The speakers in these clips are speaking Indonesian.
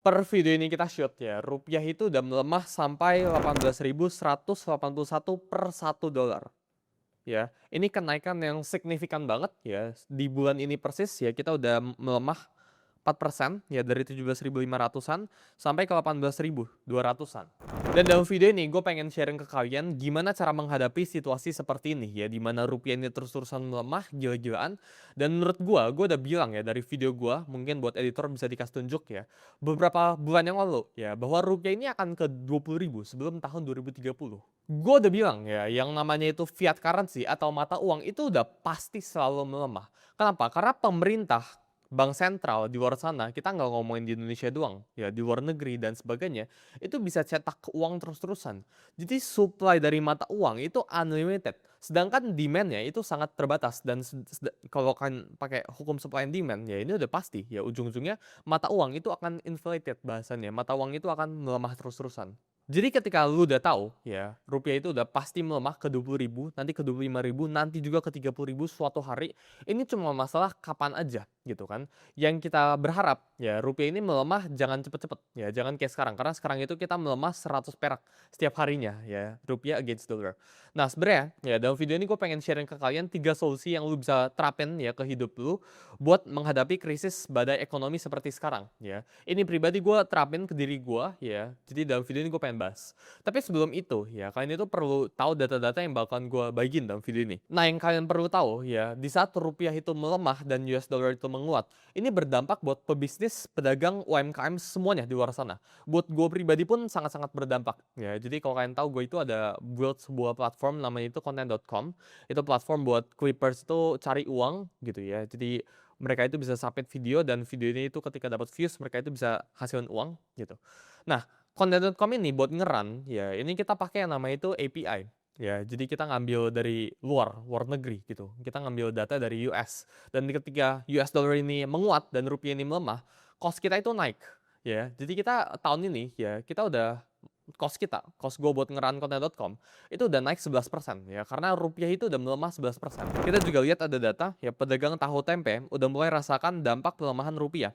Per video ini kita shoot ya, rupiah itu udah melemah sampai 18.181 per $1. Ya, ini kenaikan yang signifikan banget ya. Di bulan ini persis ya kita udah melemah 4% ya, dari 17.500-an sampai ke 18.200-an. Dan dalam video ini gue pengen sharing ke kalian gimana cara menghadapi situasi seperti ini ya, dimana rupiah ini terus-terusan melemah gila-gilaan. Dan menurut gue udah bilang ya dari video gue, mungkin buat editor bisa dikasih tunjuk ya, beberapa bulan yang lalu ya, bahwa rupiah ini akan ke 20.000 sebelum tahun 2030. Gue udah bilang ya, yang namanya itu fiat currency atau mata uang itu udah pasti selalu melemah. Kenapa? Karena pemerintah, bank sentral di luar sana, kita nggak ngomongin di Indonesia doang, ya di luar negeri dan sebagainya, itu bisa cetak uang terus-terusan. Jadi supply dari mata uang itu unlimited, sedangkan demand-nya itu sangat terbatas. Dan kalau kan pakai hukum supply and demand, ya ini udah pasti, ya ujung-ujungnya mata uang itu akan inflated bahasannya, mata uang itu akan melemah terus-terusan. Jadi ketika lu udah tahu ya, rupiah itu udah pasti melemah ke 20.000, nanti ke 25.000, nanti juga ke 30.000 suatu hari. Ini cuma masalah kapan aja gitu kan. Yang kita berharap ya, rupiah ini melemah jangan cepet-cepet ya, jangan kayak sekarang. Karena sekarang itu kita melemah 100 perak setiap harinya ya, rupiah against dollar. Nah sebenarnya ya, dalam video ini gue pengen sharing ke kalian 3 solusi yang lu bisa terapin ya ke hidup lu buat menghadapi krisis badai ekonomi seperti sekarang ya. Ini pribadi gue terapin ke diri gue ya. Jadi dalam video ini gue pengen bahas. Tapi sebelum itu ya, kalian itu perlu tahu data-data yang bakalan gue bagiin dalam video ini. Nah yang kalian perlu tahu ya, di saat rupiah itu melemah dan US dollar itu menguat, ini berdampak buat pebisnis, pedagang, UMKM semuanya di luar sana. Buat gue pribadi pun sangat-sangat berdampak ya. Jadi kalau kalian tahu, gue itu ada build sebuah platform namanya itu content.com. Itu platform buat clippers itu cari uang gitu ya. Jadi mereka itu bisa submit video, dan video ini itu ketika dapat views mereka itu bisa hasilin uang gitu. Nah, content.com ini buat ngeran ya, ini kita pakai yang namanya itu API. Ya, jadi kita ngambil dari luar negeri gitu. Kita ngambil data dari US. Dan ketika US dollar ini menguat dan rupiah ini melemah, cost kita itu naik. Ya, jadi kita tahun ini ya, kita udah cost gue buat ngeran content.com itu udah naik 11% ya, karena rupiah itu udah melemah 11%. Kita juga lihat ada data ya, pedagang tahu tempe udah mulai rasakan dampak pelemahan rupiah.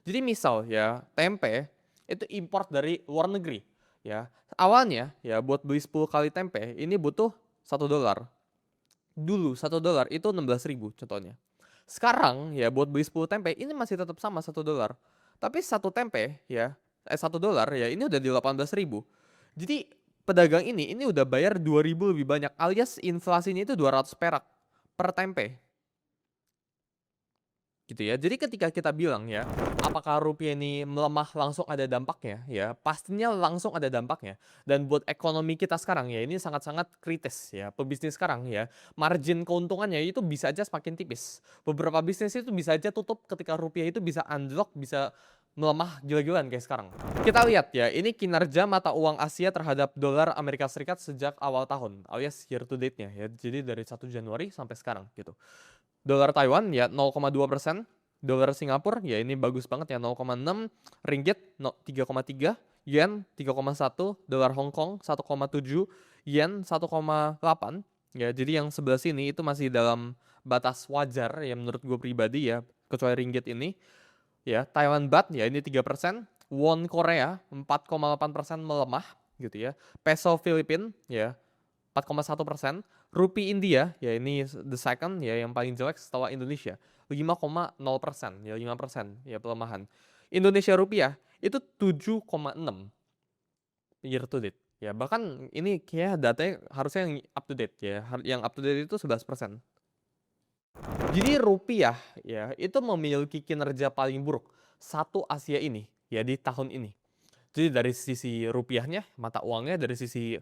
Jadi misal ya, tempe itu import dari luar negeri ya. Awalnya ya, buat beli 10 kali tempe ini butuh $1. Dulu $1 itu 16.000 contohnya. Sekarang ya, buat beli 10 tempe ini masih tetap sama $1. Tapi satu tempe ya, $1 ya, ini udah di 18.000. Jadi pedagang ini udah bayar 2.000 lebih banyak, alias inflasinya itu 200 perak per tempe. Gitu ya. Jadi ketika kita bilang ya, apakah rupiah ini melemah langsung ada dampaknya ya? Pastinya langsung ada dampaknya. Dan buat ekonomi kita sekarang ya, ini sangat-sangat kritis ya. Pebisnis sekarang ya, margin keuntungannya itu bisa aja semakin tipis. Beberapa bisnis itu bisa aja tutup ketika rupiah itu bisa unlock, bisa melemah gila-gilaan kayak sekarang. Kita lihat ya, ini kinerja mata uang Asia terhadap dolar Amerika Serikat sejak awal tahun, alias year to date-nya ya. Jadi dari 1 Januari sampai sekarang gitu. Dolar Taiwan ya 0,2%, dolar Singapura ya ini bagus banget ya 0,6, ringgit 3,3, yen 3,1, dolar Hong Kong 1,7, yen 1,8. Ya, jadi yang sebelah sini itu masih dalam batas wajar ya menurut gue pribadi ya, kecuali ringgit ini. Ya, Taiwan Baht ya ini 3%, won Korea 4,8% melemah gitu ya. Peso Filipina ya 4,1%. Rupiah India, ya ini the second ya, yang paling jelek setelah Indonesia. 5,0% ya, 5% ya pelemahan. Indonesia rupiah itu 7,6 year to date. Ya, bahkan ini kayak datanya harusnya yang up to date ya. Yang up to date itu 11%. Jadi rupiah ya, itu memiliki kinerja paling buruk satu Asia ini ya di tahun ini. Jadi dari sisi rupiahnya, mata uangnya, dari sisi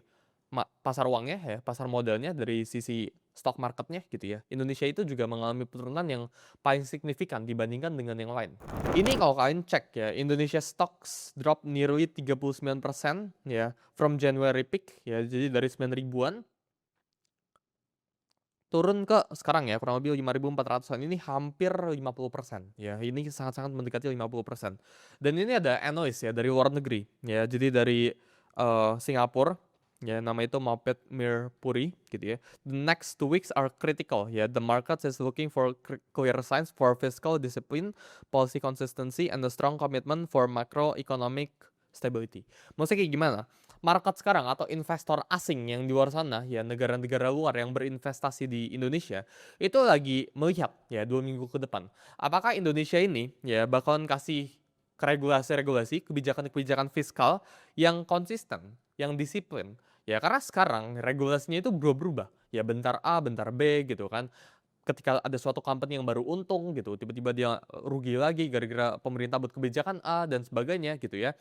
pasar uangnya ya, pasar modalnya, dari sisi stock marketnya gitu ya. Indonesia itu juga mengalami penurunan yang paling signifikan dibandingkan dengan yang lain. Ini kalau kalian cek ya, Indonesia stocks drop nearly 39% ya from January peak ya. Jadi dari 9 ribuan turun ke sekarang ya kurang lebih 5.400-an, ini hampir 50% ya, ini sangat-sangat mendekati 50%. Dan ini ada analis ya dari luar negeri ya, jadi dari Singapura ya nama itu Moped Mirpuri gitu ya. The next 2 weeks are critical ya. The market is looking for clear signs for fiscal discipline, policy consistency, and a strong commitment for macroeconomic stability. Maksudnya kayak gimana? Market sekarang atau investor asing yang di luar sana ya, negara-negara luar yang berinvestasi di Indonesia itu lagi melihat ya 2 minggu ke depan. Apakah Indonesia ini ya bakalan kasih regulasi-regulasi, kebijakan-kebijakan fiskal yang konsisten, yang disiplin. Ya karena sekarang regulasinya itu berubah. Ya bentar A, bentar B gitu kan. Ketika ada suatu company yang baru untung gitu, tiba-tiba dia rugi lagi gara-gara pemerintah buat kebijakan A dan sebagainya gitu ya.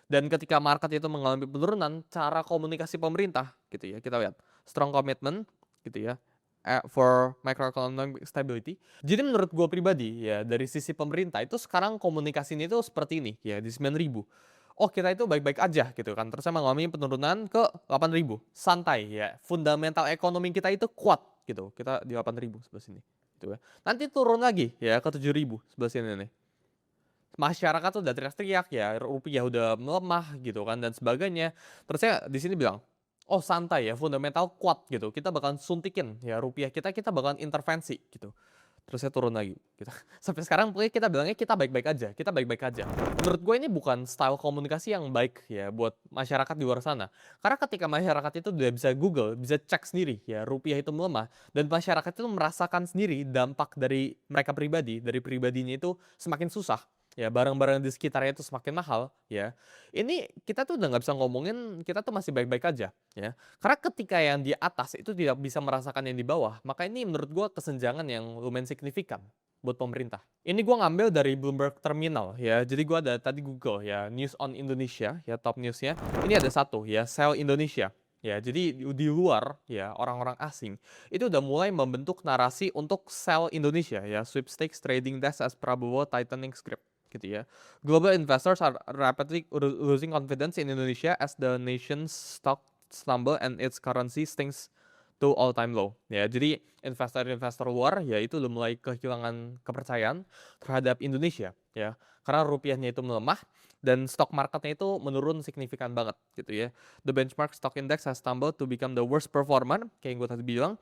Dan ketika market itu mengalami penurunan, cara komunikasi pemerintah gitu ya, kita lihat strong commitment gitu ya for macroeconomic stability. Jadi menurut gue pribadi ya dari sisi pemerintah itu sekarang komunikasinya itu seperti ini ya di 9.000. Oh kita itu baik-baik aja gitu kan. Terus mengalami penurunan ke 8.000. Santai ya. Fundamental ekonomi kita itu kuat gitu. Kita di 8.000 sebelah sini. Gitu ya. Nanti turun lagi ya ke 7.000 sebelah sini nih. Masyarakat tuh udah teriak-teriak ya. Rupiah udah melemah gitu kan dan sebagainya. Terus saya di sini bilang, oh santai ya, fundamental kuat gitu. Kita bakalan suntikin ya rupiah kita bakalan intervensi gitu. Terus saya turun lagi gitu. Sampai sekarang pokoknya kita bilangnya kita baik-baik aja, kita baik-baik aja. Menurut gue ini bukan style komunikasi yang baik ya buat masyarakat di luar sana. Karena ketika masyarakat itu udah bisa Google, bisa cek sendiri ya rupiah itu melemah dan masyarakat itu merasakan sendiri dampak dari mereka pribadi, dari pribadinya itu semakin susah. Ya barang-barang di sekitarnya itu semakin mahal ya. Ini kita tuh udah nggak bisa ngomongin kita tuh masih baik-baik aja ya. Karena ketika yang di atas itu tidak bisa merasakan yang di bawah, maka ini menurut gue kesenjangan yang lumayan signifikan buat pemerintah. Ini gue ngambil dari Bloomberg Terminal ya. Jadi gue ada tadi Google ya, News on Indonesia ya, top newsnya. Ini ada satu ya, Sell Indonesia. Ya, jadi di luar ya orang-orang asing itu udah mulai membentuk narasi untuk sell Indonesia ya, sweepstakes trading desk as Prabowo tightening script gitu ya. Global investors are rapidly losing confidence in Indonesia as the nation's stock stumble and its currency sinks to all time low. Ya, jadi investor-investor luar ya itu udah mulai kehilangan kepercayaan terhadap Indonesia ya. Karena rupiahnya itu melemah dan stock marketnya itu menurun signifikan banget gitu ya. The benchmark stock index has stumbled to become the worst performer kayak yang gue tadi bilang.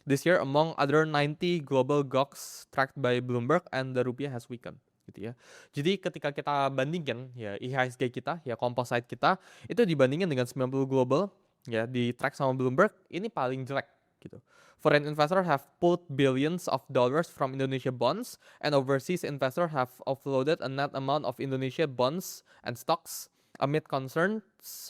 This year among other 90 global GOCs tracked by Bloomberg and the rupiah has weakened gitu ya. Jadi ketika kita bandingkan ya IHSG kita ya composite kita itu dibandingkan dengan 90 global ya di track sama Bloomberg ini paling jelek gitu. Foreign investors have pulled billions of dollars from Indonesia bonds and overseas investors have offloaded a net amount of Indonesia bonds and stocks amid concerns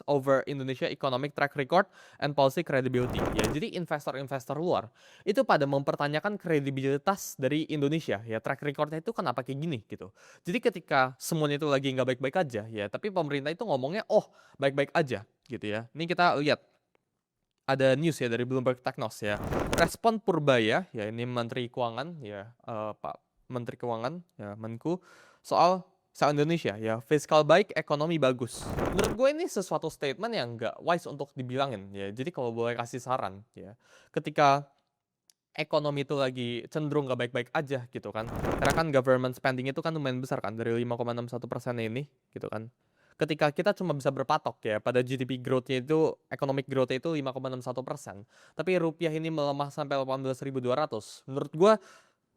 over Indonesia economic track record and policy credibility. Ya, jadi investor-investor luar itu pada mempertanyakan kredibilitas dari Indonesia. Ya, track recordnya itu kenapa kayak gini gitu. Jadi ketika semuanya itu lagi nggak baik-baik aja, ya, tapi pemerintah itu ngomongnya, oh baik-baik aja gitu ya. Ini kita lihat ada news ya dari Bloomberg Technos ya. Respon Purbaya, ya ini Menteri Keuangan ya, Pak Menteri Keuangan ya Menku soal Indonesia ya, fiskal baik, ekonomi bagus. Menurut gue ini sesuatu statement yang nggak wise untuk dibilangin ya. Jadi kalau boleh kasih saran ya, ketika ekonomi itu lagi cenderung nggak baik-baik aja gitu kan. Karena kan government spending itu kan lumayan besar kan dari 5,61% ini gitu kan. Ketika kita cuma bisa berpatok ya pada GDP growth-nya itu, economic growth-nya itu 5,61%. Tapi rupiah ini melemah sampai 18.200. Menurut gue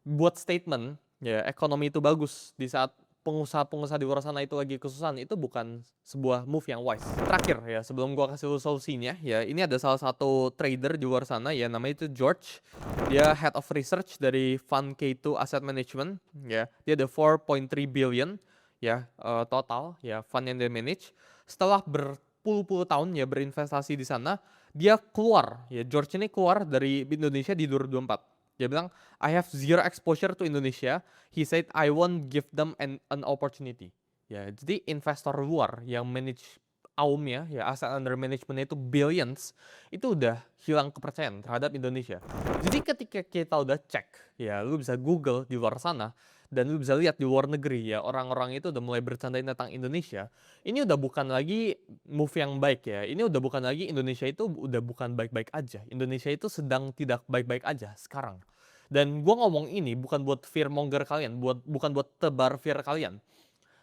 buat statement ya ekonomi itu bagus di saat pengusaha-pengusaha di luar sana itu lagi kesusahan, itu bukan sebuah move yang wise. Terakhir ya, sebelum gua kasih lu solusinya ya, ini ada salah satu trader di luar sana ya, namanya itu George. Dia head of research dari fund K2 Asset Management ya. Dia ada 4.3 billion ya total ya fund yang dia manage. Setelah berpuluh-puluh tahun ya berinvestasi di sana, dia keluar ya, George ini keluar dari Indonesia di 2024. Dia bilang, I have zero exposure to Indonesia. He said, I won't give them an opportunity. Ya, jadi investor luar yang manage AUM-nya, ya asset under management itu billions, itu udah hilang kepercayaan terhadap Indonesia. Jadi ketika kita udah cek, ya lu bisa Google di luar sana, dan lu bisa lihat di luar negeri ya, orang-orang itu udah mulai bercandain tentang Indonesia. Ini udah bukan lagi move yang baik ya. Ini udah bukan lagi Indonesia itu udah bukan baik-baik aja. Indonesia itu sedang tidak baik-baik aja sekarang. Dan gue ngomong ini bukan buat fear monger kalian, bukan buat tebar fear kalian.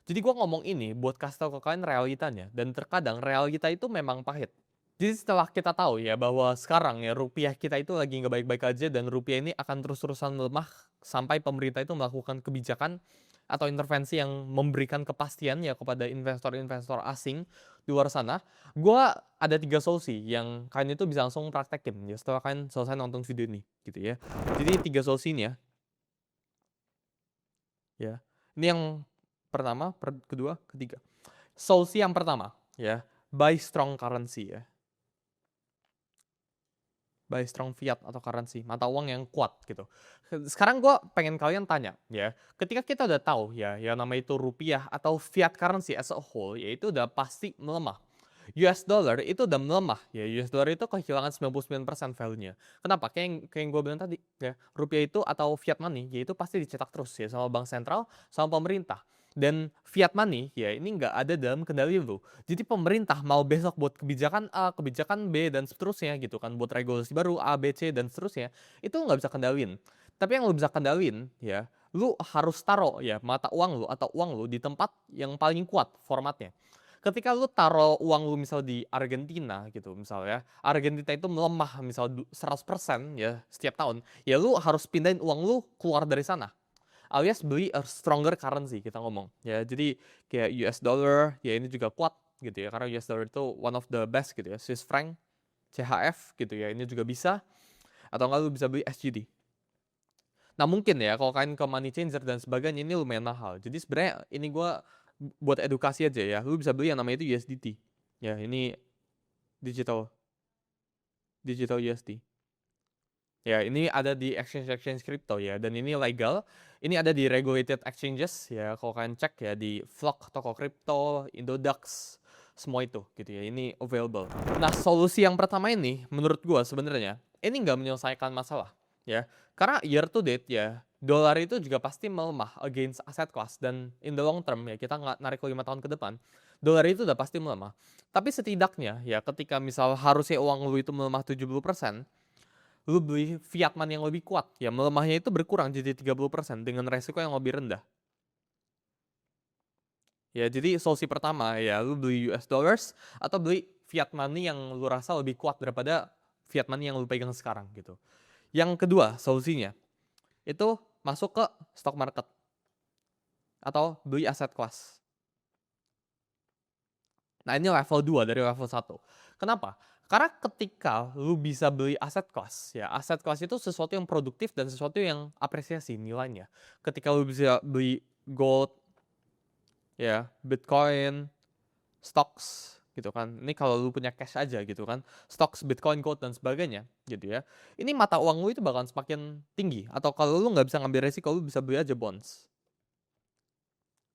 Jadi gue ngomong ini buat kasih tau ke kalian realitanya. Dan terkadang realita itu memang pahit. Jadi setelah kita tahu ya bahwa sekarang ya rupiah kita itu lagi nggak baik-baik aja dan rupiah ini akan terus-terusan melemah sampai pemerintah itu melakukan kebijakan atau intervensi yang memberikan kepastian ya kepada investor-investor asing di luar sana. Gua ada 3 solusi yang kalian itu bisa langsung praktekin ya setelah kalian selesai nonton video ini gitu ya. Jadi 3 solusi ini ya. Ini yang pertama, kedua, ketiga. Solusi yang pertama ya, buy strong currency ya. Buy strong fiat atau currency, mata uang yang kuat gitu. Sekarang gue pengen kalian tanya ya, ketika kita udah tahu ya, yang namanya itu rupiah atau fiat currency as a whole, ya itu udah pasti melemah. US dollar itu udah melemah ya, US dollar itu kehilangan 99% value-nya. Kenapa? Kayak yang gue bilang tadi ya, rupiah itu atau fiat money ya itu pasti dicetak terus ya sama bank sentral, sama pemerintah. Dan fiat money ya ini nggak ada dalam kendali lu. Jadi pemerintah mau besok buat kebijakan A, kebijakan B dan seterusnya gitu kan, buat regulasi baru A, B, C dan seterusnya, itu nggak bisa kendalin. Tapi yang lu bisa kendalin ya, lu harus taruh ya mata uang lu atau uang lu di tempat yang paling kuat formatnya. Ketika lu taruh uang lu misal di Argentina gitu misalnya, Argentina itu melemah misal 100% ya setiap tahun, ya lu harus pindahin uang lu keluar dari sana alias beli a stronger currency kita ngomong ya. Jadi kayak US dollar ya ini juga kuat gitu ya karena US dollar itu one of the best gitu ya. Swiss franc, CHF gitu ya ini juga bisa, atau enggak lu bisa beli SGD. Nah mungkin ya kalau kalian ke money changer dan sebagainya ini lumayan mahal. Jadi sebenarnya ini gua buat edukasi aja ya. Lu bisa beli yang namanya itu USDT. Ya ini digital digital USD. Ya, ini ada di exchange-exchange crypto ya, dan ini legal. Ini ada di regulated exchanges ya, kalau kalian cek ya di Flock, toko kripto, Indodax, semua itu gitu ya, ini available. Nah, solusi yang pertama ini menurut gua sebenarnya ini nggak menyelesaikan masalah ya. Karena year to date ya, dolar itu juga pasti melemah against asset class dan in the long term ya, kita nggak narik 5 tahun ke depan, dolar itu udah pasti melemah. Tapi setidaknya ya ketika misal harusnya uang lu itu melemah 70%, lu beli fiat money yang lebih kuat, ya melemahnya itu berkurang jadi 30% dengan resiko yang lebih rendah. Ya, jadi solusi pertama ya lu beli US dollars atau beli fiat money yang lu rasa lebih kuat daripada fiat money yang lu pegang sekarang gitu. Yang kedua solusinya itu masuk ke stock market atau beli aset kelas. Nah, ini level 2 dari level 1. Kenapa? Karena ketika lu bisa beli aset kelas, ya aset kelas itu sesuatu yang produktif dan sesuatu yang apresiasi nilainya. Ketika lu bisa beli gold, ya Bitcoin, stocks gitu kan. Ini kalau lu punya cash aja gitu kan. Stocks, Bitcoin, gold dan sebagainya gitu ya. Ini mata uang lu itu bakalan semakin tinggi. Atau kalau lu nggak bisa ngambil resiko, lu bisa beli aja bonds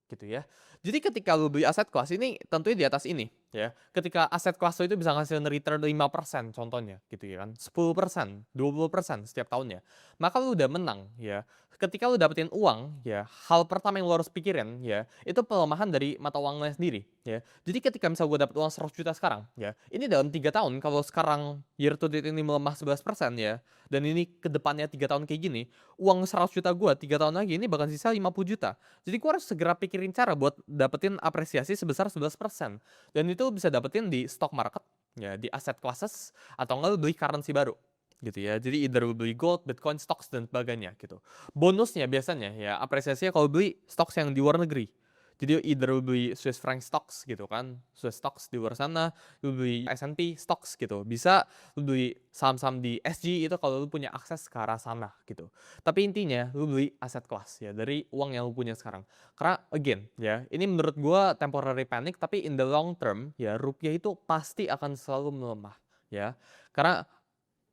gitu ya. Jadi ketika lu beli aset kelas ini tentunya di atas ini ya. Ketika aset kelas itu bisa ngasih return 5% contohnya gitu ya kan. 10%, 20% setiap tahunnya. Maka lu udah menang ya. Ketika lu dapetin uang ya, hal pertama yang lu harus pikirin ya, itu pelemahan dari mata uangnya sendiri ya. Jadi ketika misal gue dapet uang 100 juta sekarang ya, ini dalam 3 tahun kalau sekarang year to date ini melemah 11% ya, dan ini ke depannya 3 tahun kayak gini, uang 100 juta gue 3 tahun lagi ini bakal sisa 50 juta. Jadi gue harus segera pikirin cara buat dapetin apresiasi sebesar 11%. Dan itu bisa dapetin di stock market, ya di aset classes, atau enggak lu beli currency baru gitu ya. Jadi either lu beli gold, bitcoin, stocks dan sebagainya gitu. Bonusnya biasanya ya apresiasinya kalau beli stocks yang di luar negeri. Jadi either lu beli Swiss franc stocks gitu kan, Swiss stocks di luar sana, lu beli S&P stocks gitu. Bisa lu beli saham-saham di SG itu kalau lu punya akses ke arah sana gitu. Tapi intinya lu beli aset kelas ya dari uang yang lu punya sekarang. Karena again ya, ini menurut gua temporary panic tapi in the long term ya rupiah itu pasti akan selalu melemah ya. Karena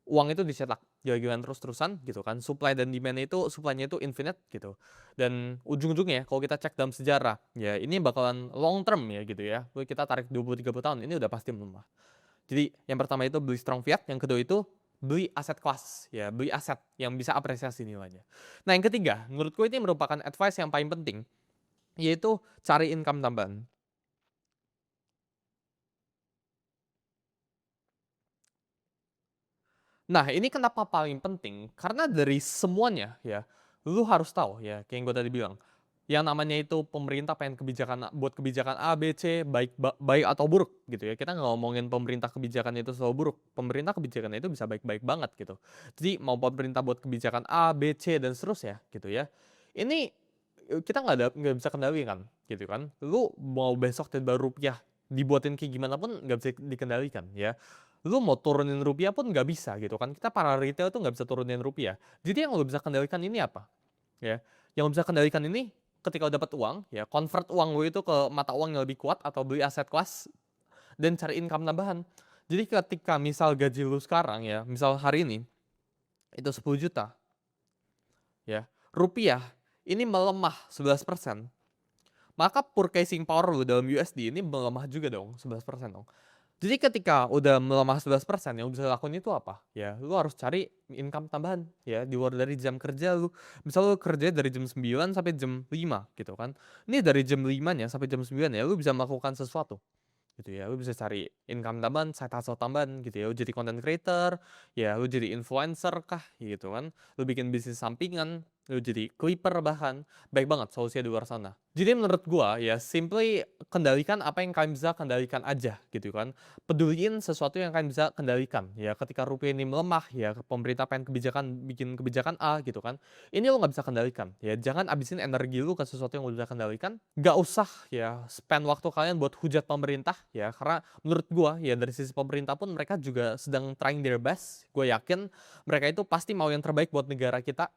uang itu dicetak jalan terus-terusan gitu kan. Supply dan demand itu supply-nya itu infinite gitu. Dan ujung-ujungnya kalau kita cek dalam sejarah, ya ini bakalan long term ya gitu ya. Kita tarik 20-30 tahun, ini udah pasti melemah. Jadi yang pertama itu beli strong fiat, yang kedua itu beli aset kelas, ya beli aset yang bisa apresiasi nilainya. Nah yang ketiga, menurutku ini merupakan advice yang paling penting, yaitu cari income tambahan. Nah, ini kenapa paling penting? Karena dari semuanya ya, lu harus tahu ya, kayak yang gue tadi bilang, yang namanya itu pemerintah pengen buat kebijakan A, B, C, baik atau buruk gitu ya. Kita nggak ngomongin pemerintah kebijakan itu selalu buruk. Pemerintah kebijakan itu bisa baik-baik banget gitu. Jadi mau pemerintah buat kebijakan A, B, C dan seterusnya gitu ya. Ini kita nggak bisa kendalikan gitu kan. Lu mau besok tiba rupiah dibuatin kayak gimana pun nggak bisa dikendalikan ya. Lu mau turunin rupiah pun nggak bisa gitu kan. Kita para retail tuh nggak bisa turunin rupiah. Jadi yang lu bisa kendalikan ini apa? Ya, yang lu bisa kendalikan ini ketika udah dapat uang, ya convert uang lu itu ke mata uang yang lebih kuat atau beli aset kelas dan cari income tambahan. Jadi ketika misal gaji lu sekarang ya, misal hari ini itu 10 juta, ya, rupiah ini melemah 11%, maka purchasing power lu dalam USD ini melemah juga dong, 11% dong. Jadi ketika udah melemah 11%, yang bisa lakuin itu apa? Ya, lu harus cari income tambahan ya di luar dari jam kerja lu. Misal lu kerja dari jam 9 sampai jam 5 gitu kan. Ini dari jam 5-nya sampai jam 9 ya lu bisa melakukan sesuatu gitu ya. Lu bisa cari income tambahan, side hustle tambahan gitu ya. Lu jadi content creator, ya lu jadi influencer kah gitu kan. Lu bikin bisnis sampingan, lu jadi clipper bahkan. Baik banget solusinya di luar sana. Jadi menurut gua ya simply kendalikan apa yang kalian bisa kendalikan aja gitu kan. Peduliin sesuatu yang kalian bisa kendalikan. Ya ketika rupiah ini melemah ya pemerintah pengen bikin kebijakan A gitu kan. Ini lo nggak bisa kendalikan. Ya jangan abisin energi lu ke sesuatu yang lo bisa kendalikan. Gak usah ya spend waktu kalian buat hujat pemerintah ya, karena menurut gua ya dari sisi pemerintah pun mereka juga sedang trying their best. Gue yakin mereka itu pasti mau yang terbaik buat negara kita